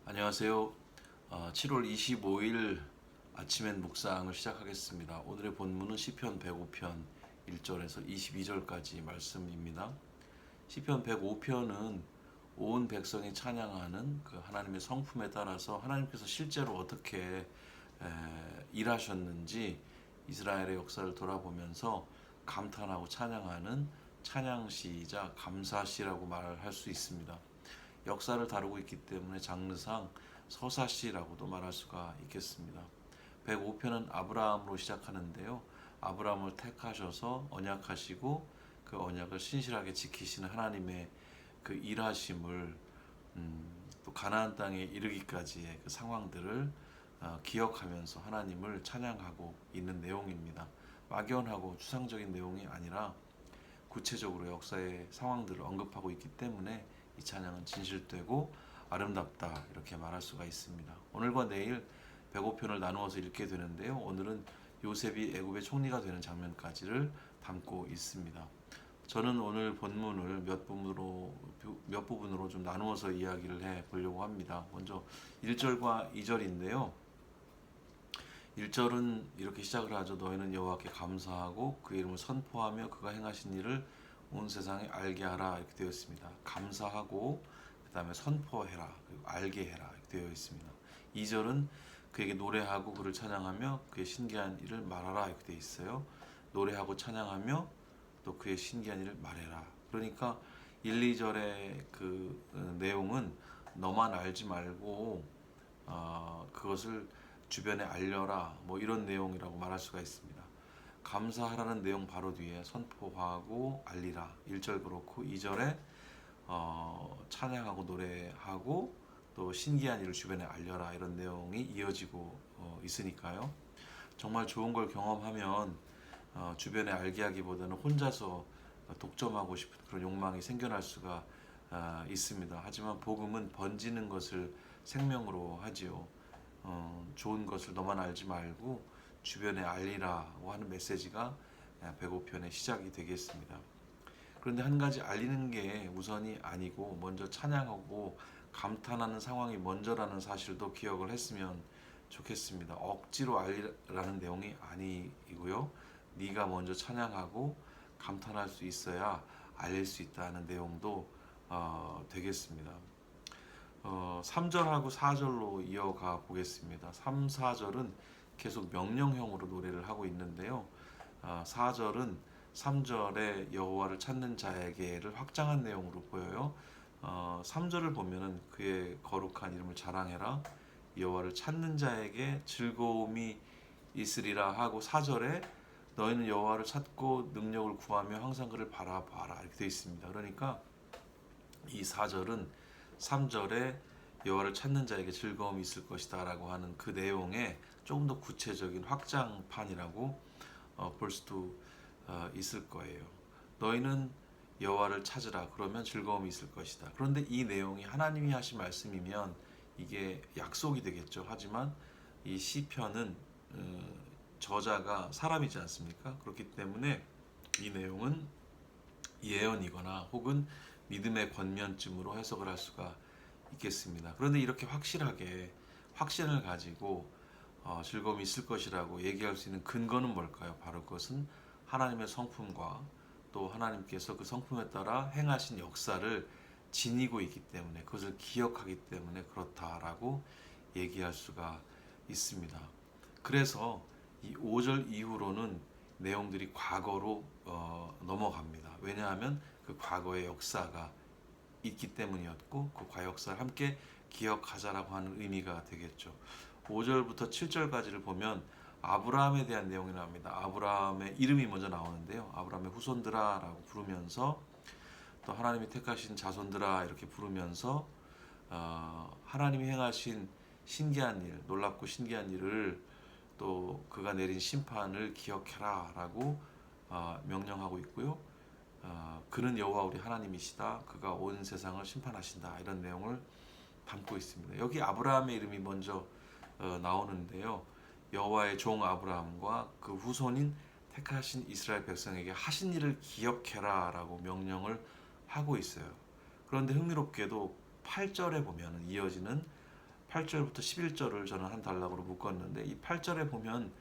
안녕하세요. 7월 25일 아침엔 묵상을 시작하겠습니다. 오늘의 본문은 시편 105편 1절에서 22절까지 말씀입니다. 시편 105편은 온 백성이 찬양하는 그 하나님의 성품에 따라서 하나님께서 실제로 어떻게 일하셨는지 이스라엘의 역사를 돌아보면서 감탄하고 찬양하는 찬양시이자 감사시라고 말할 수 있습니다. 역사를 다루고 있기 때문에 장르상 서사시라고도 말할 수가 있겠습니다. 105편은 아브라함으로 시작하는데요. 아브라함을 택하셔서 언약하시고 그 언약을 신실하게 지키시는 하나님의 그 일하심을 또 가나안 땅에 이르기까지의 그 상황들을 기억하면서 하나님을 찬양하고 있는 내용입니다. 막연하고 추상적인 내용이 아니라 구체적으로 역사의 상황들을 언급하고 있기 때문에 이 찬양은 진실되고 아름답다 이렇게 말할 수가 있습니다. 오늘과 내일 105편을 나누어서 읽게 되는데요. 오늘은 요셉이 애굽의 총리가 되는 장면까지를 담고 있습니다. 저는 오늘 본문을 몇 부분으로 좀 나누어서 이야기를 해 보려고 합니다. 먼저 1절과 2절인데요. 1절은 이렇게 시작을 하죠. 너희는 여호와께 감사하고 그의 이름을 선포하며 그가 행하신 일을 온 세상에 알게 하라 이렇게 되어 있습니다. 감사하고 그 다음에 선포해라 그리고 알게 해라 이렇게 되어 있습니다. 2절은 그에게 노래하고 그를 찬양하며 그의 신기한 일을 말하라 이렇게 되어 있어요. 노래하고 찬양하며 또 그의 신기한 일을 말해라. 그러니까 1, 2절의 그 내용은 너만 알지 말고 그것을 주변에 알려라 뭐 이런 내용이라고 말할 수가 있습니다. 감사하라는 내용 바로 뒤에 선포하고 알리라 1절 그렇고 2절에 찬양하고 노래하고 또 신기한 일을 주변에 알려라 이런 내용이 이어지고 있으니까요. 정말 좋은 걸 경험하면 주변에 알게 하기보다는 혼자서 독점하고 싶은 그런 욕망이 생겨날 수가 있습니다. 하지만 복음은 번지는 것을 생명으로 하지요. 좋은 것을 너만 알지 말고 주변에 알리라고 하는 메시지가 105편의 시작이 되겠습니다. 그런데 한 가지 알리는 게 우선이 아니고 먼저 찬양하고 감탄하는 상황이 먼저라는 사실도 기억을 했으면 좋겠습니다. 억지로 알리라는 내용이 아니고요. 네가 먼저 찬양하고 감탄할 수 있어야 알릴 수 있다는 내용도 되겠습니다. 3절하고 4절로 이어가 보겠습니다. 3, 4절은 계속 명령형으로 노래를 하고 있는데요. 4절은 3절에 여호와를 찾는 자에게를 확장한 내용으로 보여요. 3절을 보면은 그의 거룩한 이름을 자랑해라. 여호와를 찾는 자에게 즐거움이 있으리라 하고 4절에 너희는 여호와를 찾고 능력을 구하며 항상 그를 바라봐라 이렇게 되어 있습니다. 그러니까 이 4절은 3절에 여호와를 찾는 자에게 즐거움이 있을 것이다 라고 하는 그 내용에 조금 더 구체적인 확장판이라고 볼 수도 있을 거예요. 너희는 여호와를 찾으라 그러면 즐거움이 있을 것이다. 그런데 이 내용이 하나님이 하신 말씀이면 이게 약속이 되겠죠. 하지만 이 시편은 저자가 사람이지 않습니까? 그렇기 때문에 이 내용은 예언이거나 혹은 믿음의 권면쯤으로 해석을 할 수가 있겠습니다. 그런데 이렇게 확실하게 확신을 가지고 즐거움이 있을 것이라고 얘기할 수 있는 근거는 뭘까요? 바로 그것은 하나님의 성품과 또 하나님께서 그 성품에 따라 행하신 역사를 지니고 있기 때문에 그것을 기억하기 때문에 그렇다라고 얘기할 수가 있습니다. 그래서 이 5절 이후로는 내용들이 과거로 넘어갑니다. 왜냐하면 그 과거의 역사가 있기 때문이었고 그 과거 역사를 함께 기억하자라고 하는 의미가 되겠죠. 5절부터 7절까지를 보면 아브라함에 대한 내용이 나옵니다. 아브라함의 이름이 먼저 나오는데요. 아브라함의 후손들아라고 부르면서 또 하나님이 택하신 자손들아 이렇게 부르면서 하나님이 행하신 신기한 일, 놀랍고 신기한 일을 또 그가 내린 심판을 기억해라라고 명령하고 있고요. 그는 여호와 우리 하나님이시다. 그가 온 세상을 심판하신다. 이런 내용을 담고 있습니다. 여기 아브라함의 이름이 먼저 나오는데요. 여호와의 종 아브라함과 그 후손인 택하신 이스라엘 백성에게 하신 일을 기억해라라고 명령을 하고 있어요. 그런데 흥미롭게도 8절에 보면 이어지는 8절부터 11절을 저는 한 단락으로 묶었는데, 이 8절에 보면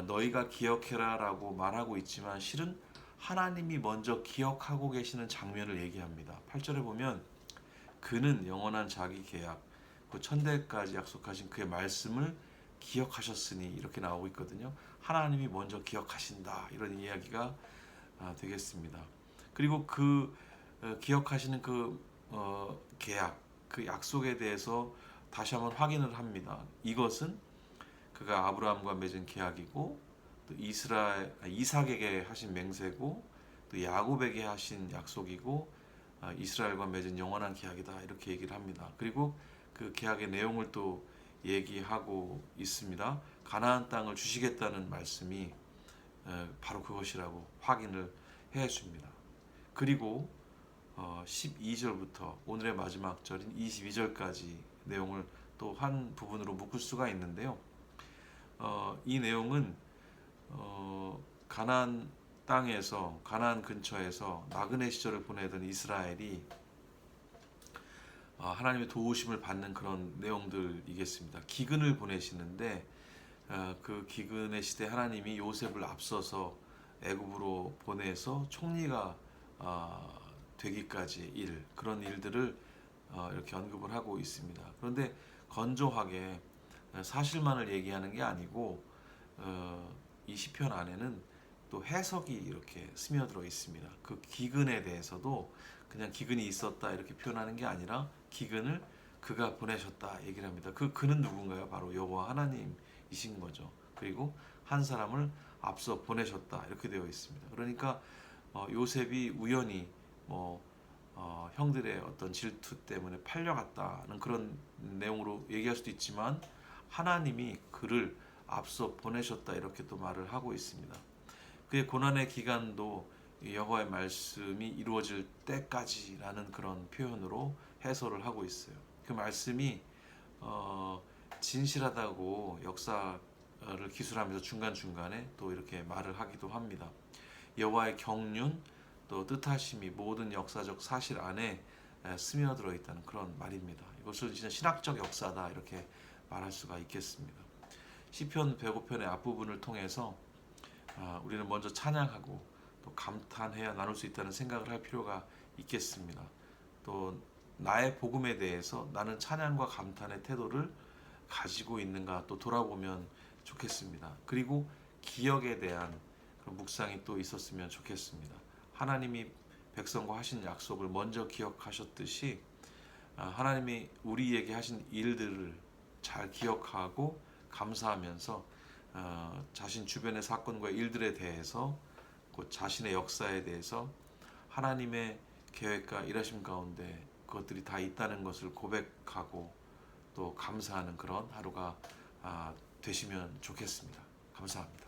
너희가 기억해라라고 말하고 있지만 실은 하나님이 먼저 기억하고 계시는 장면을 얘기합니다. 8절에 보면 그는 영원한 자기 계약, 그 천대까지 약속하신 그의 말씀을 기억하셨으니 이렇게 나오고 있거든요. 하나님이 먼저 기억하신다, 이런 이야기가 되겠습니다. 그리고 그 기억하시는 그 계약, 그 약속에 대해서 다시 한번 확인을 합니다. 이것은 그가 아브라함과 맺은 계약이고, 또 이삭에게 하신 맹세고, 또 야곱에게 하신 약속이고, 이스라엘과 맺은 영원한 계약이다, 이렇게 얘기를 합니다. 그리고 그 계약의 내용을 또 얘기하고 있습니다. 가나안 땅을 주시겠다는 말씀이 바로 그것이라고 확인을 해줍니다. 그리고 12절부터 오늘의 마지막 절인 22절까지 내용을 또 한 부분으로 묶을 수가 있는데요. 이 내용은 가나안 땅에서, 가나안 근처에서 나그네 시절을 보내던 이스라엘이 하나님의 도우심을 받는 그런 내용들이겠습니다. 기근을 보내시는데 그 기근의 시대 하나님이 요셉을 앞서서 애굽으로 보내서 총리가 되기까지 그런 일들을 이렇게 언급을 하고 있습니다. 그런데 건조하게 사실만을 얘기하는 게 아니고 이 시편 안에는 또 해석이 이렇게 스며들어 있습니다. 그 기근에 대해서도 그냥 기근이 있었다 이렇게 표현하는 게 아니라 기근을 그가 보내셨다 얘기를 합니다. 그는 누군가요? 바로 여호와 하나님이신 거죠. 그리고 한 사람을 앞서 보내셨다 이렇게 되어 있습니다. 그러니까 요셉이 우연히 형들의 어떤 질투 때문에 팔려갔다는 그런 내용으로 얘기할 수도 있지만, 하나님이 그를 앞서 보내셨다 이렇게 또 말을 하고 있습니다. 그의 고난의 기간도 여호와의 말씀이 이루어질 때까지라는 그런 표현으로 해설을 하고 있어요. 그 말씀이 진실하다고 역사를 기술하면서 중간중간에 또 이렇게 말을 하기도 합니다. 여호와의 경륜, 또 뜻하심이 모든 역사적 사실 안에 스며들어 있다는 그런 말입니다. 이것을 진짜 신학적 역사다 이렇게 말할 수가 있겠습니다. 시편 105편의 앞부분을 통해서 우리는 먼저 찬양하고 또 감탄해야 나눌 수 있다는 생각을 할 필요가 있겠습니다. 또 나의 복음에 대해서 나는 찬양과 감탄의 태도를 가지고 있는가 또 돌아보면 좋겠습니다. 그리고 기억에 대한 그런 묵상이 또 있었으면 좋겠습니다. 하나님이 백성과 하신 약속을 먼저 기억하셨듯이 하나님이 우리에게 하신 일들을 잘 기억하고 감사하면서 자신 주변의 사건과 일들에 대해서, 곧 자신의 역사에 대해서 하나님의 계획과 일하심 가운데 그것들이 다 있다는 것을 고백하고 또 감사하는 그런 하루가 되시면 좋겠습니다. 감사합니다.